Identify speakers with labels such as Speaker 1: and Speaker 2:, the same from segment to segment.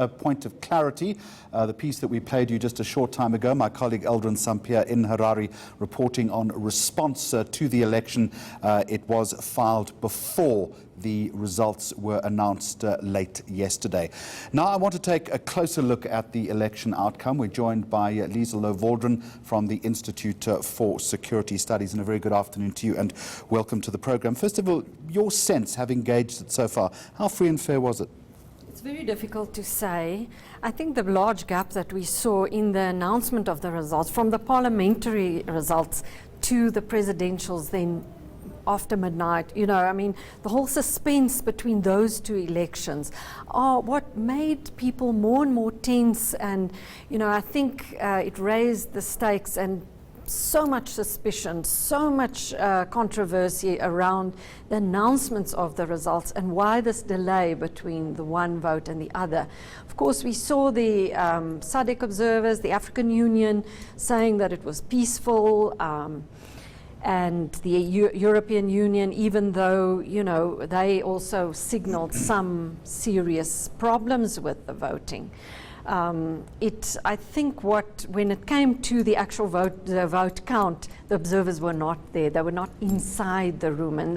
Speaker 1: A point of clarity, the piece that we played you just a short time ago, my colleague Eldrin Sampier in Harare reporting on response to the election. It was filed before the results were announced late yesterday. Now I want to take a closer look at the election outcome. We're joined by Liesl Louw-Vaudran from the Institute for Security Studies, and a very good afternoon to you and welcome to the program. First of all, your sense, having gauged it so far, how free and fair was it?
Speaker 2: It's very difficult to say. I think the large gap that we saw in the announcement of the results, from the parliamentary results to the presidentials then after midnight, the whole suspense between those two elections are what made people more and more tense, and, I think it raised the stakes, and so much suspicion, so much controversy around the announcements of the results and why this delay between the one vote and the other. Of course, we saw the SADC observers, the African Union, saying that it was peaceful, and the European Union, even though, they also signaled some serious problems with the voting. I think when it came to the actual vote count, the observers were not there. They were not inside the room, and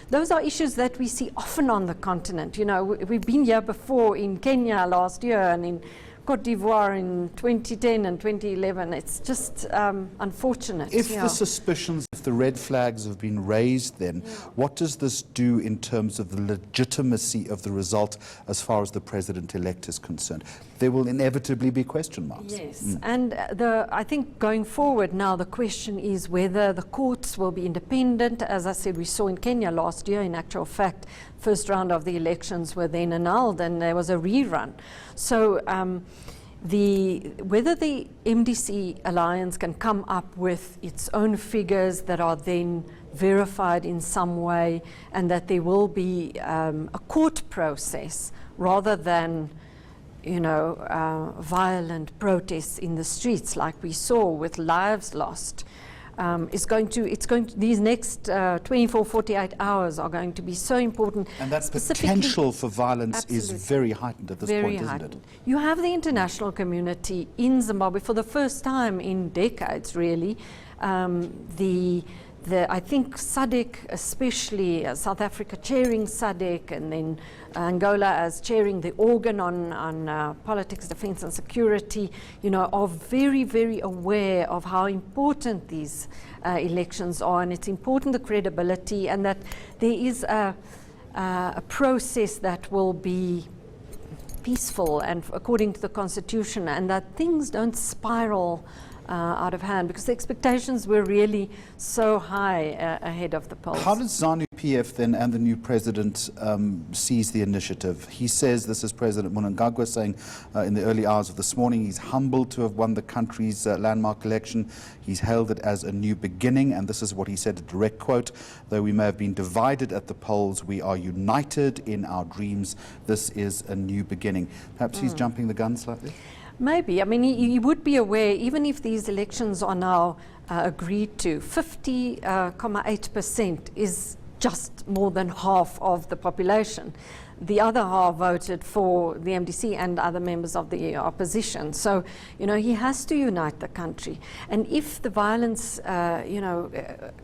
Speaker 2: those are issues that we see often on the continent. We've been here before in Kenya last year and in Cote d'Ivoire in 2010 and 2011. It's just unfortunate.
Speaker 1: If the suspicions, if the red flags have been raised, then what does this do in terms of the legitimacy of the result as far as the president-elect is concerned? There will inevitably be question marks.
Speaker 2: Yes, and I think going forward now, the question is whether the courts will be independent. As I said, we saw in Kenya last year, in actual fact, first round of the elections were then annulled and there was a rerun. So whether the MDC alliance can come up with its own figures that are then verified in some way, and that there will be a court process rather than violent protests in the streets like we saw with lives lost, these next 24, 48 hours are going to be so important.
Speaker 1: And that potential for violence is very heightened at this point, isn't it?
Speaker 2: You have the international community in Zimbabwe for the first time in decades, really. I think SADC, especially South Africa chairing SADC, and then Angola as chairing the organ on politics, defense and security, are very, very aware of how important these elections are, and it's important, the credibility, and that there is a process that will be peaceful and according to the Constitution, and that things don't spiral out of hand, because the expectations were really so high ahead of the polls.
Speaker 1: How does ZANU-PF then and the new president seize the initiative? He says, this is President Mnangagwa saying in the early hours of this morning, he's humbled to have won the country's landmark election. He's hailed it as a new beginning, and this is what he said, a direct quote: "Though we may have been divided at the polls, we are united in our dreams. This is a new beginning." Perhaps he's jumping the gun slightly?
Speaker 2: Maybe. I mean, he would be aware, even if these elections are now agreed to, 50.8% is just more than half of the population. The other half voted for the MDC and other members of the opposition. So, he has to unite the country. And if the violence,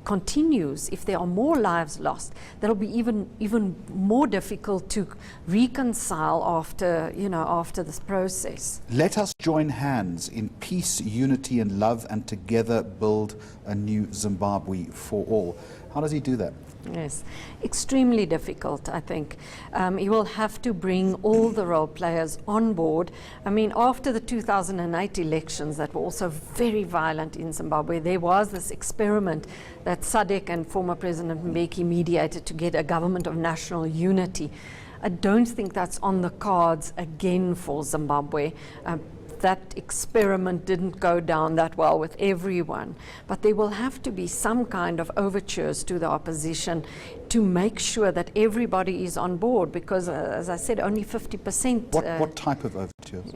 Speaker 2: continues, if there are more lives lost, that'll be even more difficult to reconcile after this process.
Speaker 1: Let us join hands in peace, unity and love, and together build a new Zimbabwe for all. How does he do that?
Speaker 2: Yes, extremely difficult, I think. He will have to bring all the role players on board. I mean, after the 2008 elections that were also very violent in Zimbabwe, there was this experiment that SADC and former President Mbeki mediated to get a government of national unity. I don't think that's on the cards again for Zimbabwe. That experiment didn't go down that well with everyone, but there will have to be some kind of overtures to the opposition to make sure that everybody is on board, because as I said, only 50%.
Speaker 1: What type of overtures?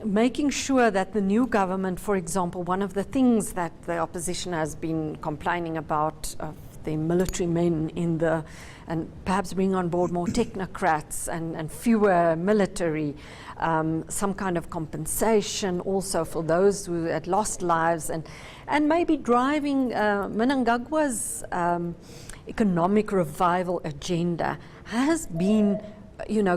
Speaker 2: Making sure that the new government, for example, one of the things that the opposition has been complaining about the military men in the, and perhaps bring on board more technocrats and fewer military, some kind of compensation also for those who had lost lives, and maybe driving Mnangagwa's economic revival agenda has been,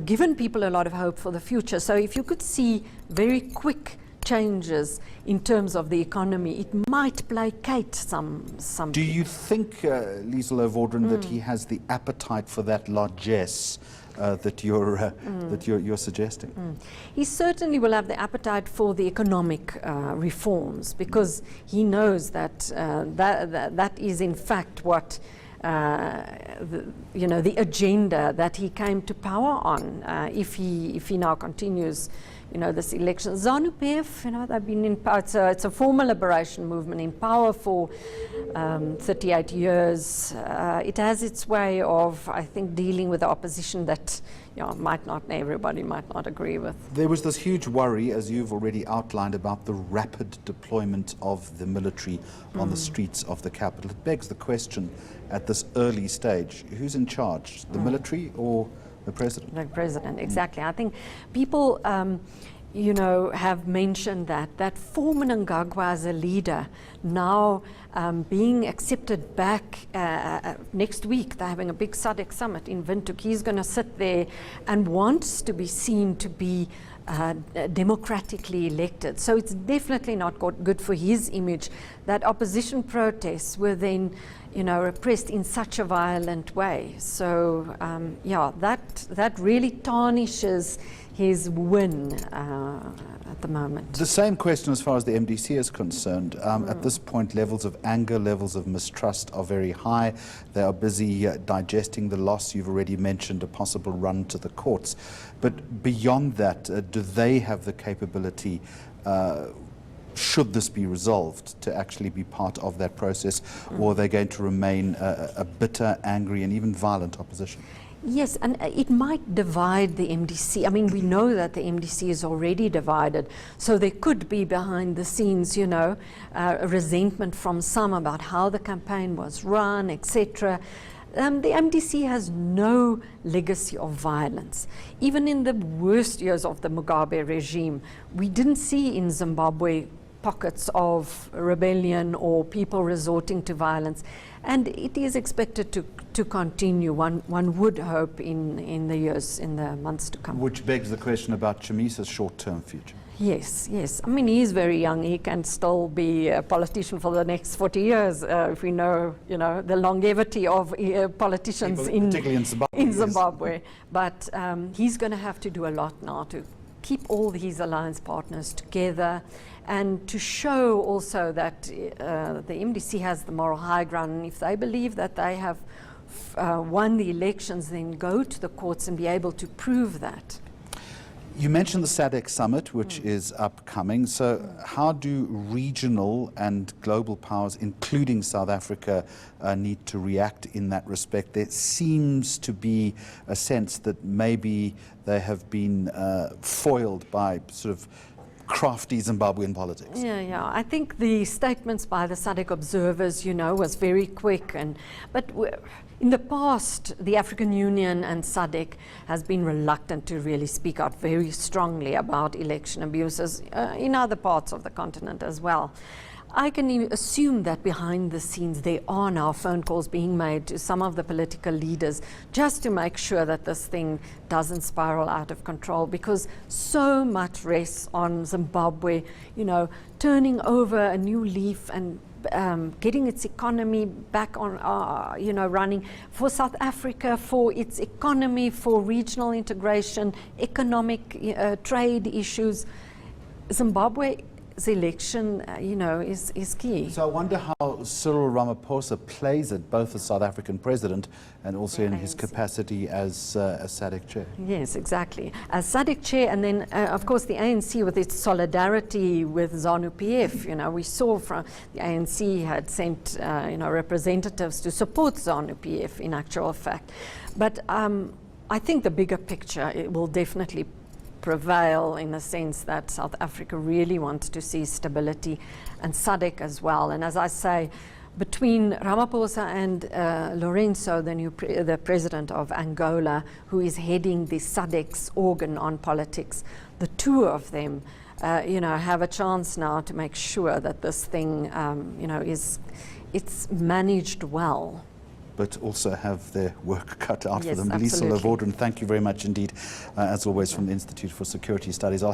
Speaker 2: given people a lot of hope for the future. So if you could see very quick changes in terms of the economy, it might placate some.
Speaker 1: Do you think, Liesl Louw-Vaudran, that he has the appetite for that largesse that you're suggesting?
Speaker 2: He certainly will have the appetite for the economic reforms, because he knows that that is in fact what the agenda that he came to power on. If he now continues, this election, ZANU-PF, they've been in power. It's a former liberation movement in power for 38 years. It has its way of, I think, dealing with the opposition that everybody might not agree with.
Speaker 1: There was this huge worry, as you've already outlined, about the rapid deployment of the military on the streets of the capital. It begs the question, at this early stage, who's in charge, the military or the president?
Speaker 2: The president, exactly. I think people, have mentioned that for Mnangagwa as a leader, now being accepted back next week, they're having a big SADC summit in Windhoek. He's going to sit there and wants to be seen to be democratically elected. So it's definitely not good for his image that opposition protests were then repressed in such a violent way. So that really tarnishes his win at the moment.
Speaker 1: The same question as far as the MDC is concerned. At this point, levels of anger, levels of mistrust are very high. They are busy digesting the loss. You've already mentioned a possible run to the courts. But beyond that, do they have the capability, should this be resolved, to actually be part of that process, or are they going to remain a bitter, angry, and even violent opposition?
Speaker 2: Yes, and it might divide the MDC. I mean, we know that the MDC is already divided, so there could be behind the scenes, a resentment from some about how the campaign was run, etc. The MDC has no legacy of violence. Even in the worst years of the Mugabe regime, we didn't see in Zimbabwe pockets of rebellion or people resorting to violence. And it is expected to continue, one would hope, in the months to come.
Speaker 1: Which begs the question about Chamisa's short-term future.
Speaker 2: Yes. I mean, he's very young. He can still be a politician for the next 40 years, if we know, the longevity of politicians
Speaker 1: particularly in
Speaker 2: Zimbabwe.
Speaker 1: Yes.
Speaker 2: But he's going to have to do a lot now to keep all his alliance partners together, and to show also that the MDC has the moral high ground. And if they believe that they have won the elections, then go to the courts and be able to prove that.
Speaker 1: You mentioned the SADC summit, which is upcoming. So how do regional and global powers, including South Africa, need to react in that respect? There seems to be a sense that maybe they have been foiled by sort of crafty Zimbabwean politics.
Speaker 2: Yeah. I think the statements by the SADC observers, was very quick. But in the past, the African Union and SADC has been reluctant to really speak out very strongly about election abuses in other parts of the continent as well. I can assume that behind the scenes there are now phone calls being made to some of the political leaders just to make sure that this thing doesn't spiral out of control, because so much rests on Zimbabwe, turning over a new leaf and getting its economy back on, running. For South Africa, for its economy, for regional integration, economic trade issues, Zimbabwe's election, is key.
Speaker 1: So I wonder how Cyril Ramaphosa plays it, both as South African president and also in his capacity as SADC chair.
Speaker 2: Yes, exactly. As SADC chair, and then, of course, the ANC with its solidarity with ZANU-PF. We saw from the ANC had sent, representatives to support ZANU-PF in actual fact. But I think the bigger picture, it will definitely prevail in the sense that South Africa really wants to see stability, and SADC as well. And as I say, between Ramaphosa and Lourenço, the president of Angola, who is heading the SADC's organ on politics, the two of them, have a chance now to make sure that this thing, it's managed well.
Speaker 1: But also have their work cut out
Speaker 2: Yes,
Speaker 1: for them. Liesl
Speaker 2: absolutely.
Speaker 1: Louw-Vaudran, thank you very much indeed, as always, from the Institute for Security Studies.